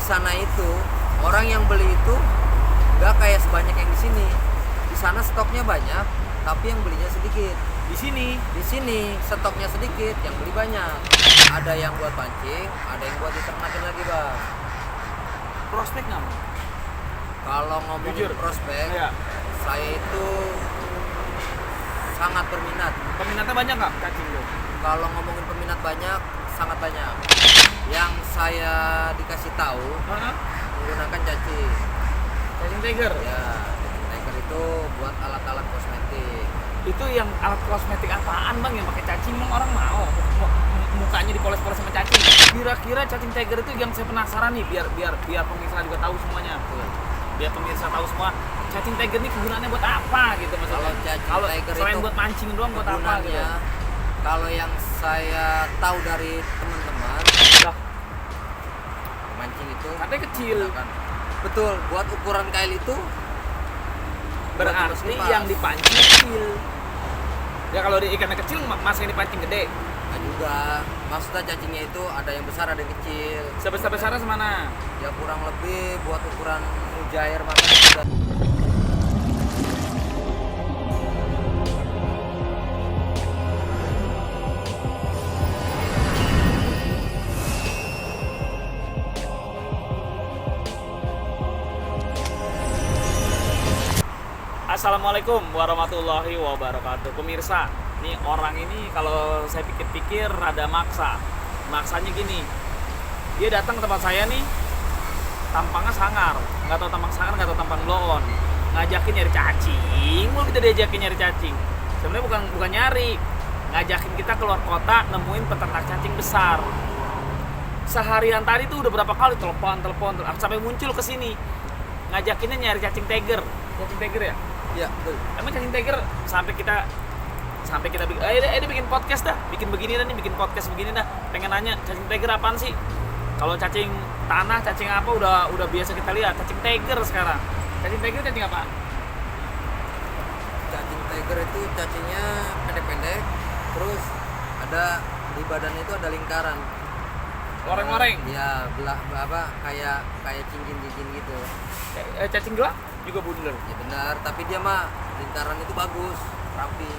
sana itu orang yang beli itu nggak kayak sebanyak yang di sini. Di sana stoknya banyak, tapi yang belinya sedikit. Di sini stoknya sedikit, yang beli banyak. Ada yang buat pancing, ada yang buat diternakin lagi, Bang. Prospek nggak? Kalau ngomongin Jujur. prospek, Iya. saya itu sangat berminat. Peminatnya banyak nggak cacing lo? Kalau ngomongin peminat banyak, sangat banyak. Yang saya dikasih tahu menggunakan cacing. Cacing tiger. Ya, cacing tiger itu buat alat-alat kosmetik. Itu yang alat kosmetik apaan bang yang pakai cacing? Emang orang mau mukanya dipoles-poles sama cacing? Kira-kira cacing tiger itu yang saya penasaran nih, biar pemirsa juga tahu semuanya. Biar pemirsa tahu semua cacing tiger ini kegunaannya buat apa gitu maksudnya. Kalau cacing tiger selain itu buat mancing doang buat apa gitu? gunanya, kalau yang saya tahu dari teman-teman, Lah, mancing itu katanya kecil. menggunakan. Betul, buat ukuran kail itu Berarti kipas. yang dipancing kecil. Ya kalau di ikannya kecil, masa yang dipancing gede? Nah juga, maksudnya cacingnya itu ada yang besar ada yang kecil. Sebesar-besarnya semana? Ya kurang lebih buat ukuran mujair makan itu udah. Assalamualaikum warahmatullahi wabarakatuh. Pemirsa, nih orang ini kalau saya pikir-pikir rada maksa. Maksanya gini, dia datang ke tempat saya nih, tampangnya sangar, nggak tahu tampang sangar, nggak tahu tampang blow on, ngajakin nyari cacing, mulu kita diajakin nyari cacing. Sebenarnya bukan nyari, ngajakin kita keluar kota nemuin peternak cacing besar. Seharian tadi tuh udah berapa kali telepon sampai muncul ke sini, ngajakinnya nyari cacing tiger ya. Ya, betul. Emang cacing tiger sampai kita bikin, dia bikin podcast dah, bikin podcast begini dah. Pengen nanya cacing tiger apaan sih? Kalau cacing tanah, cacing apa udah biasa kita lihat. Cacing tiger sekarang. Cacing tiger cacing apa? Cacing tiger itu cacingnya pendek-pendek, terus ada di badannya itu ada lingkaran. Oreng-oreng. Ya, kayak cincin-cincin gitu. Cacing gelap juga bundel. Ya benar, tapi dia mah lingkaran itu bagus, rapi.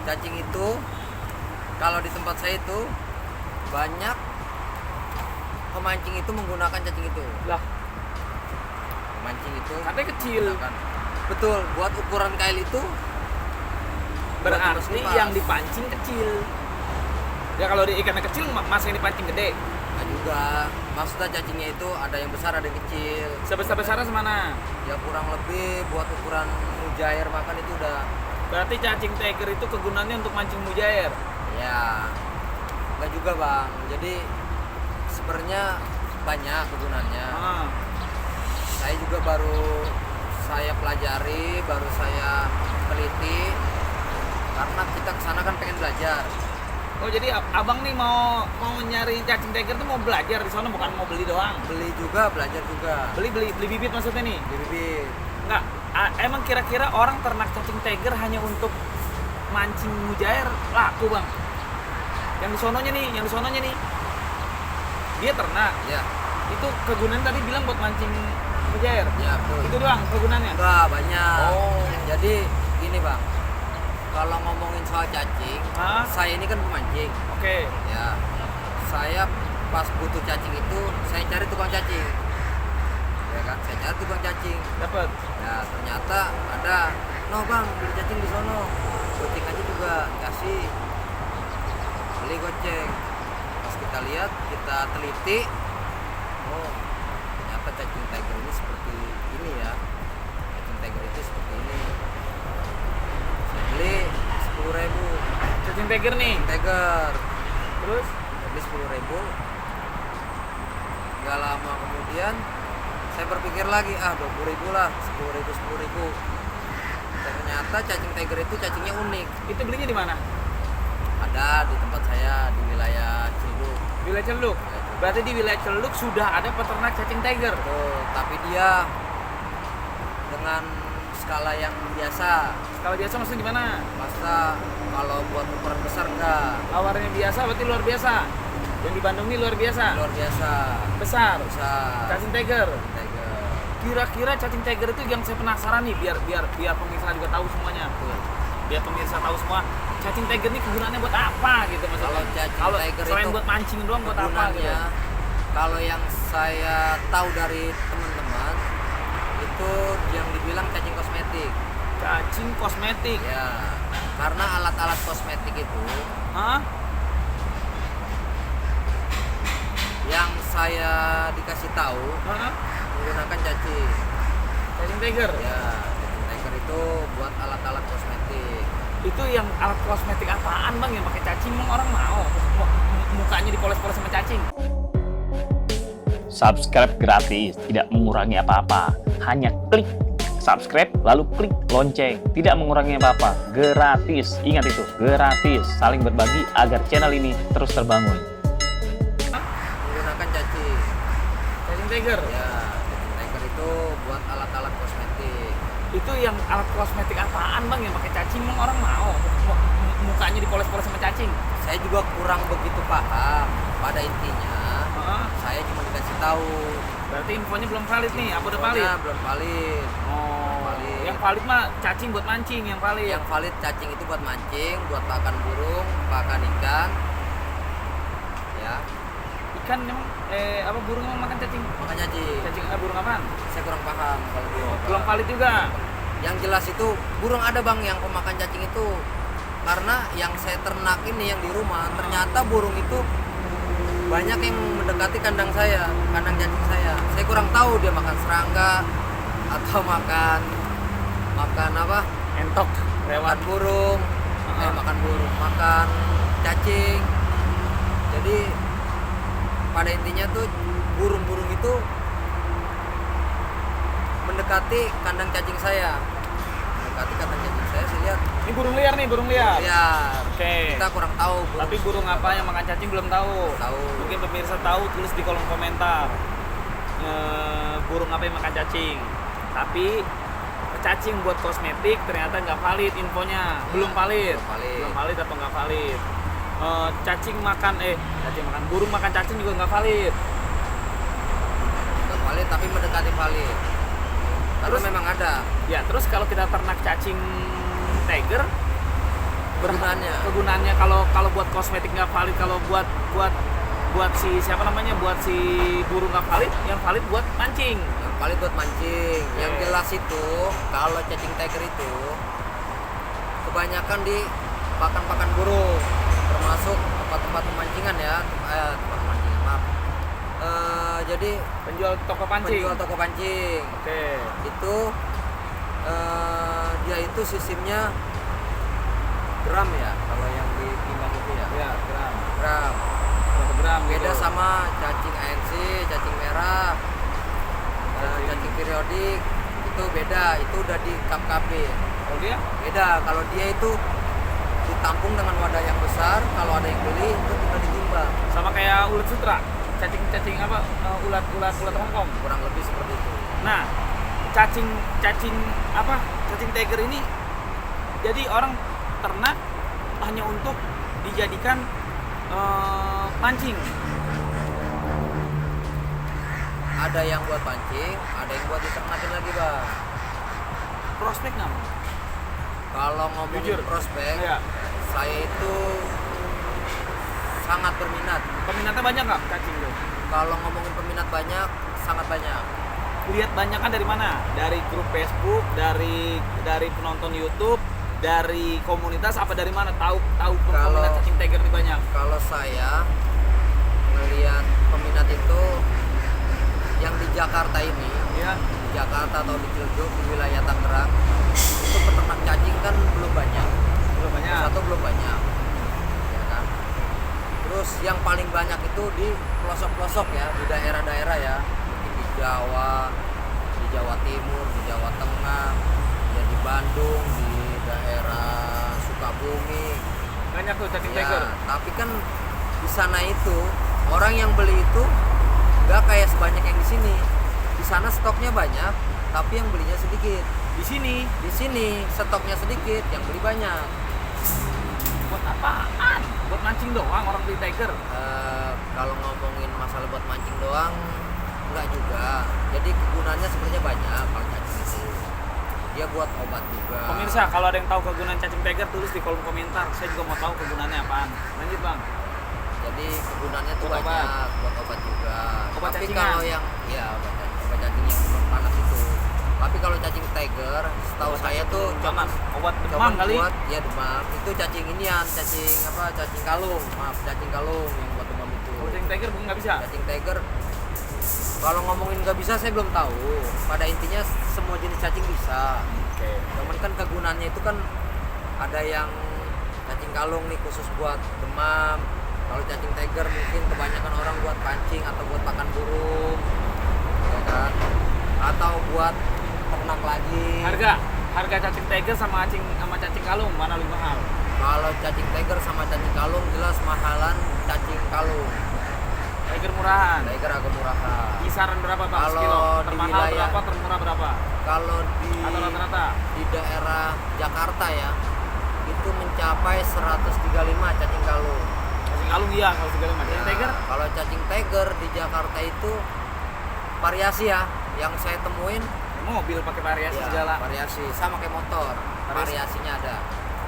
Cacing itu kalau di tempat saya itu banyak pemancing itu menggunakan cacing itu. Lah, Pemancing itu katanya kecil. menggunakan. Betul, buat ukuran kail itu Berarti kipas. yang dipancing kecil. Ya kalau di ikannya kecil, masa yang dipancing gede? Nah juga, maksudnya cacingnya itu ada yang besar ada yang kecil. Sebesar-besarnya semana? Ya kurang lebih buat ukuran mujair makan itu udah. Berarti cacing tiger itu kegunaannya untuk mancing mujair. Ya enggak juga bang, jadi sebenarnya banyak kegunaannya. Saya juga baru saya pelajari, baru saya teliti, karena kita kesana kan pengen belajar. Oh jadi abang nih mau nyari cacing tiger tuh mau belajar di sana, bukan mau beli doang. Beli juga, belajar juga. Beli bibit maksudnya nih? Beli bibit. Enggak, emang kira-kira orang ternak cacing tiger hanya untuk mancing mujair laku bang? Yang di sononya nih, dia ternak. Ya. Itu kegunaan tadi bilang buat mancing mujair. Ya betul. Itu doang kegunaannya? Enggak banyak. Oh. Jadi gini bang, kalau ngomongin soal cacing, saya ini kan pemancing. Oke. Ya, saya pas butuh cacing itu saya cari tukang cacing. Ya kan, saya cari tukang cacing. Dapat. Ya ternyata ada, no bang beli cacing di sono, goceng aja juga kasih. Beli goceng. Pas kita lihat, kita teliti, oh ternyata cacing tiger ini seperti ini ya. Cacing tiger itu seperti ini. Saya beli 10.000 Cacing tiger nih. tiger. Terus? Saya beli 10.000. Gak lama kemudian saya berpikir lagi, 20.000 lah, 10.000. Ternyata cacing tiger itu cacingnya unik. Itu belinya di mana? Ada di tempat saya di wilayah Ciledug. Wilayah Celuk. Berarti di wilayah Celuk sudah ada peternak cacing tiger. Tuh, tapi dia dengan skala yang biasa. Kalau biasa maksudnya gimana? Masa kalau buat ukuran besar enggak? Lawarnya biasa berarti luar biasa. Yang di Bandung ini luar biasa. Luar biasa. Besar. Besar. Cacing tiger. Tiger. Kira-kira cacing tiger itu yang saya penasaran nih, biar pemirsa juga tahu semuanya. Biar pemirsa tahu semua. Cacing tiger ini kegunaannya buat apa gitu maksudnya? Kalau cacing tiger selain itu buat mancing doang buat apa gitu? Kalau yang saya tahu dari teman-teman itu yang dibilang cacing kosmetik. Cacing kosmetik. Ya, karena alat-alat kosmetik itu yang saya dikasih tahu menggunakan cacing tiger. Ya, cacing tiger itu buat alat-alat kosmetik. Itu yang alat kosmetik apaan bang yang pakai cacing? Emang orang mau mukanya dipoles-poles sama cacing? Subscribe gratis, tidak mengurangi apa-apa. Hanya klik subscribe lalu klik lonceng, tidak mengurangi apa-apa. Gratis, ingat itu, gratis. Saling berbagi agar channel ini terus terbangun. Menggunakan cacing tiger. Ya, cacing tiger itu buat alat-alat kosmetik. Itu yang alat kosmetik apaan bang yang pakai cacing? Emang orang mau mukanya dipoles-poles sama cacing? Saya juga kurang begitu paham. Pada intinya saya cuma dikasih tahu. Berarti infonya belum valid nih, apa udah valid? Belum valid. Valid. Yang valid mah cacing buat mancing yang valid. Yang valid cacing itu buat mancing, buat pakan burung, pakan ikan. Ya. Ikan memang apa burung emang makan cacing? Makan cacing. Cacing burung apaan? Saya kurang paham kalau belum valid juga. Yang jelas itu burung ada bang yang pemakan cacing itu. Karena yang saya ternak ini yang di rumah ternyata burung itu banyak yang mendekati kandang saya, kandang cacing saya. Saya kurang tahu dia makan serangga atau makan apa? Entok lewat burung. Makan cacing. Jadi pada intinya tuh burung-burung itu mendekati kandang cacing saya. Saya lihat ini burung liar nih, burung liar. Ya. Oke. Kita kurang tahu. Tapi burung apa yang makan cacing belum tahu. Mungkin pemirsa tahu, tulis di kolom komentar. Burung apa yang makan cacing. Tapi cacing buat kosmetik ternyata nggak valid infonya. Belum valid atau nggak valid. Cacing makan burung makan cacing juga nggak valid. Nggak valid tapi mendekati valid. Terus memang ada. Ya, terus kalau kita ternak cacing tiger, kegunaannya kalau buat kosmetik nggak valid, kalau buat si siapa namanya, buat si burung nggak valid, yang valid buat mancing. Yang valid buat mancing. Okay. Yang jelas itu kalau cacing tiger itu kebanyakan di pakan-pakan burung, termasuk tempat-tempat pemancingan ya, jadi penjual toko pancing. Oke. Itu dia itu sistemnya gram ya, kalau yang ditimbang itu ya. Ya, gram. Berapa gram? Beda gitu. sama cacing ANC, cacing merah, cacing periodik itu beda. Itu udah di KKP. Kalau dia? Beda. Kalau dia itu ditampung dengan wadah yang besar. Kalau ada yang beli itu tinggal ditimbang. Sama kayak ulat sutra. Cacing apa? Ulat Hongkong. Kurang lebih seperti itu. Nah, cacing tiger ini jadi orang ternak hanya untuk dijadikan mancing. Ada yang buat pancing, ada yang buat diternakin lagi bang. Prospek nggak? Kalau ngomongin prospek, ya. Saya itu sangat berminat. Peminatnya banyak nggak cacing itu? Kalau ngomongin peminat banyak, sangat banyak. Lihat banyak kan dari mana? Dari grup Facebook, dari penonton YouTube, dari komunitas, apa dari mana? Tahu peminat cacing tiger ini banyak. Kalau saya melihat peminat itu yang di Jakarta ini, ya. Di Jakarta atau di Ciledug, di wilayah Tangerang, itu peternak cacing kan belum banyak. Satu belum banyak. Ya kan? Terus yang paling banyak itu di pelosok-pelosok ya, di daerah-daerah ya, mungkin di Jawa Timur, di Jawa Tengah, ya di Bandung, di daerah Sukabumi. Banyak tuh cacing tiger. Tapi kan di sana itu orang yang beli itu nggak kayak sebanyak yang di sini. Di sana stoknya banyak, tapi yang belinya sedikit. Di sini stoknya sedikit, yang beli banyak. Buat apaan? Buat mancing doang orang beli tiger? Kalau ngomongin masalah buat mancing doang, enggak juga. Jadi kegunaannya sebenarnya banyak kalau cacing itu. Dia buat obat juga. Pemirsa, kalau ada yang tahu kegunaan cacing tiger tulis di kolom komentar. Saya juga mau tahu kegunaannya apaan. Lanjut bang. Jadi kegunaannya tuh Buat banyak, obat. buat obat juga. Obat Tapi cacingan? kalau yang ya obat cacing yang panas itu. Tapi kalau cacing tiger, setahu Obat saya cacing tuh panas. Obat cuman demam kali. buat ya demam. Itu cacing inian, cacing kalung. Maaf, cacing kalung yang buat demam itu. Kalau cacing tiger nggak bisa. Cacing tiger kalau ngomongin nggak bisa saya belum tahu. Pada intinya semua jenis cacing bisa. Oke. Cuman kan kegunaannya itu kan ada yang cacing kalung nih khusus buat demam. Kalau cacing tiger mungkin kebanyakan orang buat pancing atau buat pakan burung, ya kan? Atau buat ternak lagi. Harga cacing tiger sama cacing kalung mana lebih mahal? Kalau cacing tiger sama cacing kalung jelas mahalan cacing kalung. Tiger murahan. Tiger agak murahan. Kisaran berapa bang? Kalau Sekilo? di Termahal wilayah- berapa? Termurah berapa? Kalau di Atau rata-rata? di daerah Jakarta ya itu mencapai 135 cacing kalung. Cacing kalung iya kalau segala macam. Cacing Ya, tiger? kalau cacing tiger di Jakarta itu variasi ya. Yang saya temuin Mobil pakai variasi ya, segala. variasi sama kayak motor. Variasi. Variasinya ada.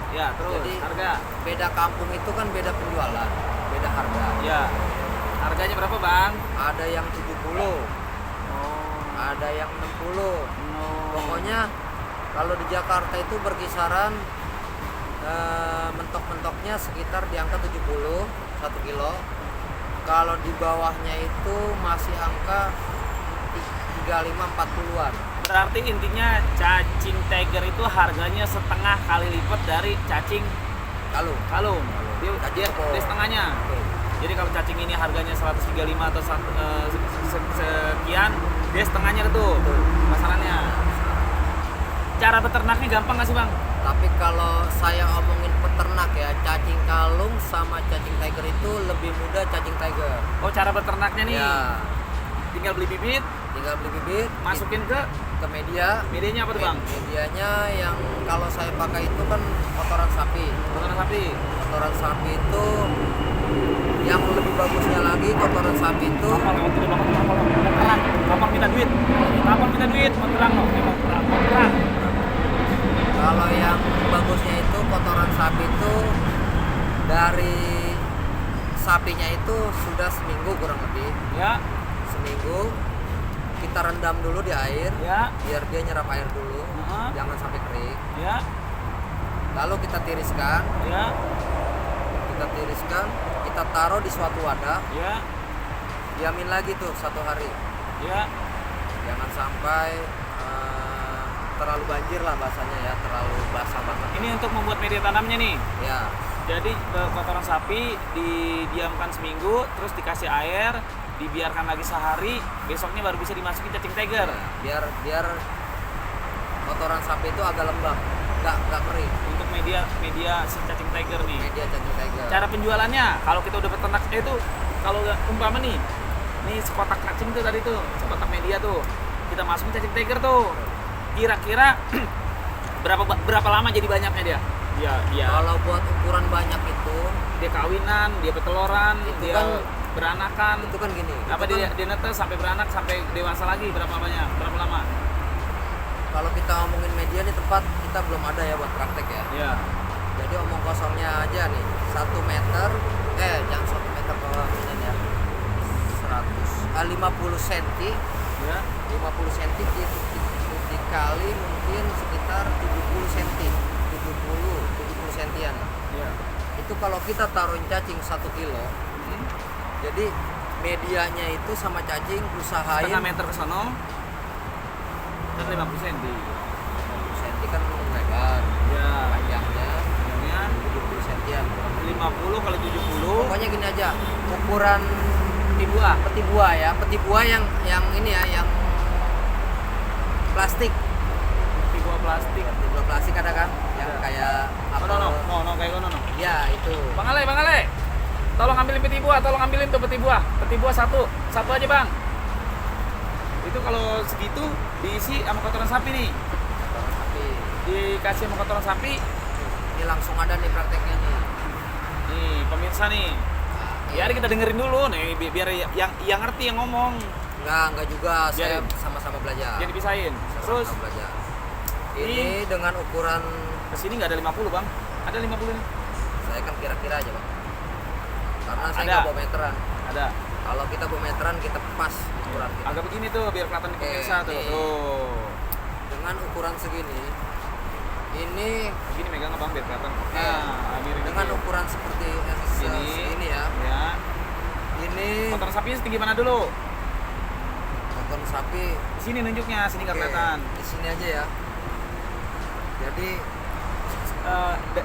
Ya terus Jadi harga. beda kampung itu kan beda penjualan, beda harga. Ya. Harganya berapa bang? Ada yang 70, ada yang 60. Pokoknya kalau di Jakarta itu berkisaran mentok-mentoknya sekitar di angka 70 1 kilo. Kalau di bawahnya itu masih angka 35-40-an. Berarti intinya cacing tiger itu harganya setengah kali lipat dari cacing Kalung. kalung. Dia, Cacing dia, kepong. dia setengahnya. Oke. Jadi kalau cacing ini harganya 135 atau sekian, dia setengahnya itu Betul. pasarannya. Cara beternaknya gampang nggak sih bang? Tapi kalau saya omongin peternak ya, cacing kalung sama cacing tiger itu lebih mudah cacing tiger. Oh cara beternaknya nih, Ya, tinggal beli bibit, tinggal beli bibit, masukin ke ke media. medianya apa tuh bang? Medianya yang kalau saya pakai itu kan kotoran sapi. Kotoran sapi. Kotoran sapi itu yang lebih bagusnya lagi kotoran sapi itu Kapal lewat di belakang kapal. Terang. Kapal minta duit. Kapal minta duit. Mau terang loh. Mau terang. Mau terang. kalau yang bagusnya itu kotoran sapi itu dari sapinya itu sudah seminggu kurang lebih. Ya, Seminggu kita rendam dulu di air ya, biar dia nyerap air dulu, jangan sampai kering. ya, Lalu kita tiriskan, ya, kita taruh di suatu wadah, ya, diamin lagi tuh 1 hari. ya. Jangan sampai terlalu banjir lah bahasanya ya, terlalu basah banget. Ini untuk membuat media tanamnya nih. Ya, Jadi kotoran sapi didiamkan seminggu, terus dikasih air, dibiarkan lagi sehari, besoknya baru bisa dimasukin cacing tiger. biar kotoran sapi itu agak lembab, nggak kering. Untuk media si cacing tiger nih. Media cacing tiger. Cara penjualannya, kalau kita udah peternak itu, kalau umpama nih sekotak cacing tuh tadi tuh, sekotak media tuh, kita masukin cacing tiger tuh, kira-kira berapa lama jadi banyaknya dia? Dia Kalau buat ukuran banyak itu kawinan, dia peteloran, Itu dia kan- beranakan. itu kan gini. Apa itu dia kan, dia netes sampai beranak sampai dewasa lagi berapa banyak? Berapa lama? kalau kita ngomongin media nih tempat kita belum ada ya buat praktek ya. Ya. Jadi omong kosongnya aja nih 1 meter, jangan 1 meter bawah ini ya. 50 cm, Ya. 50 cm dikali mungkin sekitar 70 cm, 70 cm-an. Ya. Itu kalau kita taruhin cacing 1 kilo, Hmm. jadi medianya itu sama cacing usahain Setengah meter ke sono. Dan 50 cm. 50 cm kan lebar, Ya. panjangnya Panjangnya 70 cm-an. 50 kali 70. Pokoknya gini aja, ukuran Peti buah. peti buah yang ini ya, yang plastik. Peti buah plastik. Peti buah plastik ada kan, yang Ada. kayak Oh, no, kayak gono no. Ya itu. Bang Ale. Tolong ambilin peti buah, tolong ambilin tuh peti buah. Peti buah satu aja, Bang. Itu kalau segitu diisi sama kotoran sapi nih. Kotoran sapi. Dikasih sama kotoran sapi. Ini langsung ada nih prakteknya nih. Nih, pemirsa nih. Nah, Ya, kita dengerin dulu nih biar yang ngerti yang ngomong. Enggak juga, saya Biarin. sama-sama belajar. Jadi dipisahin. Sama-sama Terus belajar. Ini dengan ukuran, kesini nggak ada 50 bang? Ada 50 nih? saya kan kira-kira aja bang. Karena saya Ada. nggak bawa meteran. Ada. Kalau kita bawa meteran kita pas ukuran kita. Agak begini tuh biar kelihatan di pemirsa tuh. nih. Tuh. Dengan ukuran segini, ini Begini megang abang biar kelihatan. Oke. Nah, miring dengan dikit. ukuran seperti Segini. segini ya. Ya. Ini Kotoran sapinya setinggi mana dulu? kotoran sapi. Di sini nunjuknya, sini nggak Oke, kelihatan. di sini aja ya. Jadi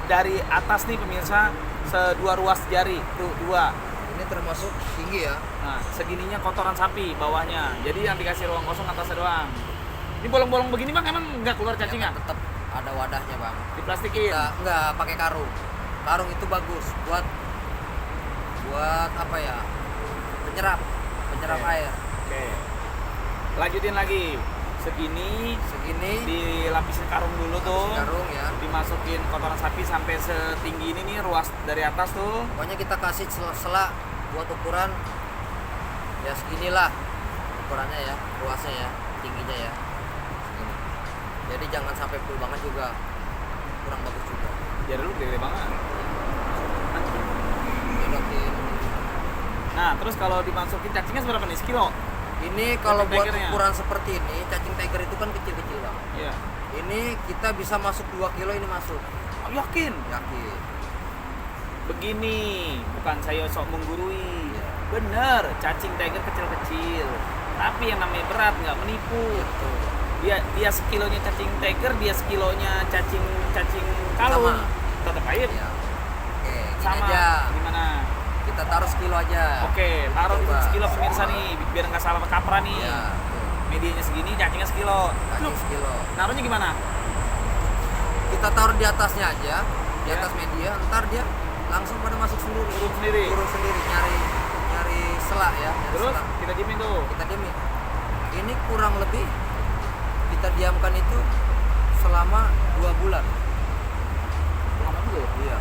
Dari atas nih pemirsa, sedua ruas jari, tuh dua. ini termasuk tinggi ya. Nah, segininya kotoran sapi bawahnya. Jadi yang dikasih ruang kosong atasnya doang. Ini bolong-bolong begini bang, emang nggak keluar cacingan? Tetap ada wadahnya bang. Diplastikin. Kita nggak pakai karung. Karung itu bagus buat apa ya? Penyerap Oke. air. Oke. Lanjutin lagi. Segini Segini dilapisin karung dulu tuh. karung ya. Dimasukin kotoran sapi sampai setinggi ini nih ruas dari atas tuh. Pokoknya kita kasih sela-sela buat ukuran ya seginilah ukurannya ya, luasnya ya, tingginya ya. Segini. Jadi jangan sampai full banget juga, kurang bagus juga. Jari lu gede banget. Jodokin. Nah, terus kalau dimasukin cacingnya seberapa nih? Sekilo? Ini kalau Cacing buat tigernya. ukuran seperti ini, cacing tiger itu kan kecil-kecil bang. Iya. Ini kita bisa masuk 2 kilo ini masuk, Oh, yakin? yakin. Begini, bukan saya sok menggurui. Iya. Bener, cacing tiger kecil-kecil. Tapi yang namanya berat nggak menipu. Gitu. Dia sekilonya cacing tiger, dia sekilonya cacing kalung. Sama. Tetap aja Ya. Oke, gini sama. aja. Gimana? Kita taruh sekilo aja. Oke, taruh di Coba. sekilo pemirsa nih, biar nggak salah kaprah nih. Ya, tuh. Medianya segini, cacingnya sekilo. Cacing Lu sekilo. naruhnya gimana? Kita taruh di atasnya aja, di Ya. atas media, ntar dia langsung pada masuk sendiri. Turun sendiri. Turun sendiri, nyari sela ya. Nyari Terus sela. kita diemin tuh. Kita diamin. Ini kurang lebih kita diamkan itu selama 2 bulan. Lama juga ya? Iya.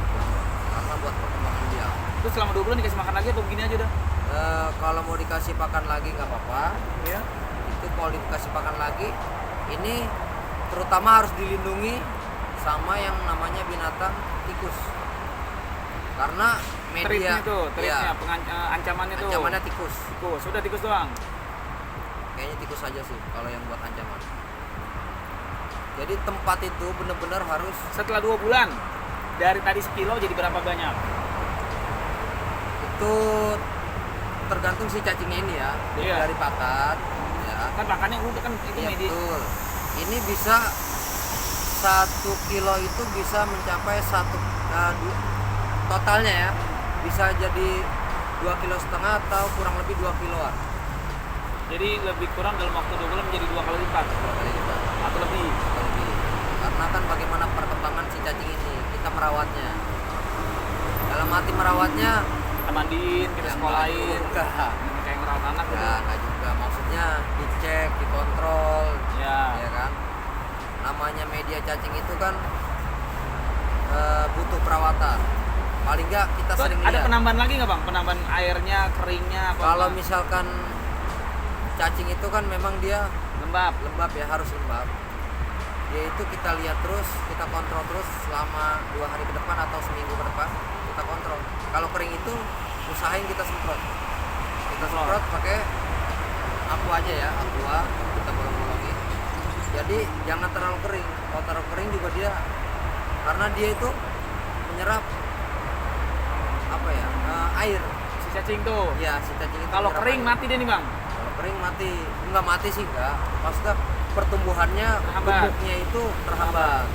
Karena buat perkembangan dia. Terus selama 2 bulan dikasih makan lagi atau begini aja udah? Kalau mau dikasih pakan lagi nggak apa-apa. Iya. Itu kalau dikasih pakan lagi, ini terutama harus dilindungi sama yang namanya binatang tikus. Karena media, Treatnya tuh, ya, ancamannya tuh. ancamannya tikus. Tikus, sudah tikus doang. Kayaknya tikus aja sih kalau yang buat ancaman. Jadi tempat itu benar-benar harus Setelah 2 bulan, dari tadi sekilo jadi berapa banyak? itu tergantung si cacingnya ini ya. Iya. Dari pakan ya. Kan makannya udah kan itu Iya, media. betul. Ini bisa 1 kilo itu bisa mencapai totalnya ya, bisa jadi 2,5 kilo atau kurang lebih 2 kiloan. Jadi lebih kurang dalam waktu 2 bulan menjadi 2 kali lipat 2 kali lipat. atau lebih. Lebih. Karena kan bagaimana perkembangan si cacing ini, kita merawatnya. Dalam arti merawatnya Kita mandiin, kita yang sekolahin, enggak. kayak ngerawat anak gitu. Enggak juga. Maksudnya dicek, dikontrol, Ya. ya kan. Namanya media cacing itu kan butuh perawatan. Paling enggak kita Terus sering ada lihat. penambahan lagi nggak bang? Penambahan airnya, keringnya, apa? Kalau apa? misalkan cacing itu kan memang dia lembab. lembab ya, harus lembab. Dia itu kita lihat terus, kita kontrol terus selama 2 hari ke depan atau seminggu ke depan, kita kontrol. Kalau kering itu usahain kita semprot. Kita semprot pakai aqua aja ya, aqua kita bolong-bolongin. Jadi jangan terlalu kering. Kalau terlalu kering juga dia, karena dia itu menyerap apa ya, air. Si cacing tuh. Ya, si cacing itu Kalau menyerap kering air. mati deh nih bang. Kalau kering mati, nggak mati sih enggak. Maksudnya pertumbuhannya, Terhambat. gemuknya itu terhambat.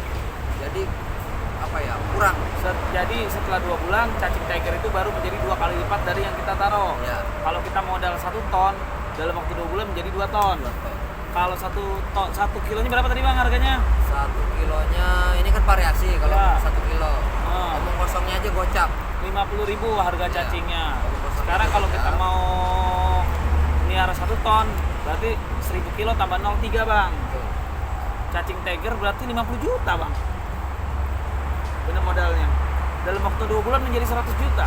Jadi apa ya, kurang. Jadi setelah 2 bulan cacing tiger itu baru menjadi 2 kali lipat dari yang kita taruh. Ya, Kalau kita modal 1 ton, dalam waktu 2 bulan menjadi 2 ton. 2 ton. Kalau 1 kilonya berapa tadi bang harganya? 1 kilonya ini kan variasi kalau Ya. 1 kilo. Oh. Omong kosongnya aja gocap. 50.000 harga Iya. cacingnya. Omong kosongnya Sekarang aja kalau kita gocap. mau niara 1 ton, berarti 1000 kilo tambah 0,3 bang. Tuh. Cacing tiger berarti 50 juta bang. Bener modalnya. Dalam waktu 2 bulan menjadi 100 juta.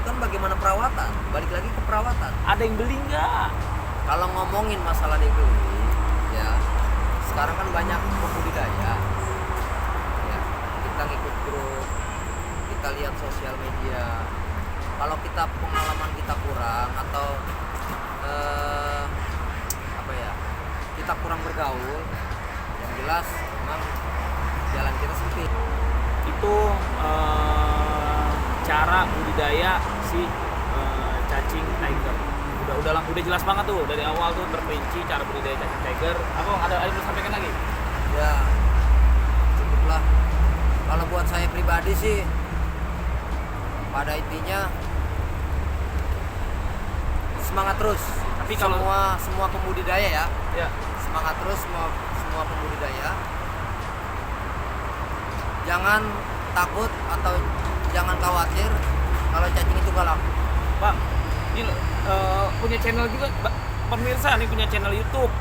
kan bagaimana perawatan, balik lagi ke perawatan. Ada yang beli nggak? Kalau ngomongin masalah dia beli, ya sekarang kan banyak pembudidaya. Ya, kita ngikut grup, kita lihat sosial media. Kalau kita pengalaman kita kurang atau apa ya, kita kurang bergaul, yang jelas memang jalan kita sempit. Itu cara budidaya si cacing tiger. Udah jelas banget tuh dari awal tuh terperinci cara budidaya cacing tiger. Abang ada yang mau sampaikan lagi? Ya cukuplah. Kalau buat saya pribadi sih, pada intinya semangat terus. Tapi kalau semua pembudidaya ya, ya semangat terus semua pembudidaya. Jangan takut atau jangan khawatir kalau cacing itu gak laku. Bang, ini punya channel juga, pemirsa nih punya channel YouTube.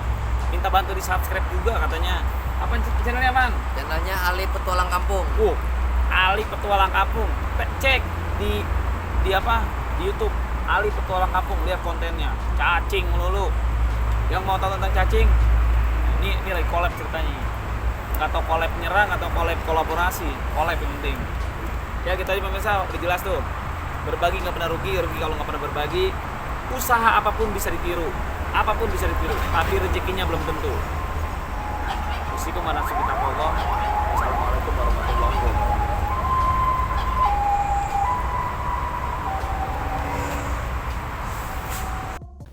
Minta bantu di subscribe juga katanya. Apa channelnya, Bang? Channelnya Ali Petualang Kampung. Ali Petualang Kampung. Cek di apa? Di YouTube. Ali Petualang Kampung, lihat kontennya. Cacing melulu. Yang mau tahu tentang cacing, ini lagi collab ceritanya. Nggak tahu collab nyerang atau collab kolaborasi. Collab yang penting. Ya kita pemirsa udah jelas tuh. Berbagi nggak pernah rugi kalau nggak pernah berbagi. Usaha apapun bisa ditiru, tapi rezekinya belum tentu. Usikum wa nafsi bittaqwallah. Assalamualaikum warahmatullahi wabarakatuh.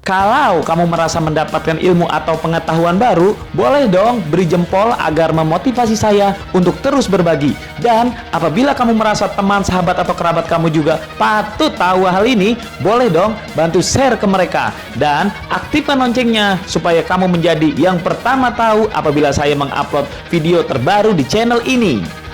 Kalau kamu merasa mendapatkan ilmu atau pengetahuan baru, boleh dong beri jempol agar memotivasi saya untuk terus berbagi. Dan apabila kamu merasa teman, sahabat, atau kerabat kamu juga patut tahu hal ini, boleh dong bantu share ke mereka. Dan aktifkan loncengnya supaya kamu menjadi yang pertama tahu apabila saya mengupload video terbaru di channel ini.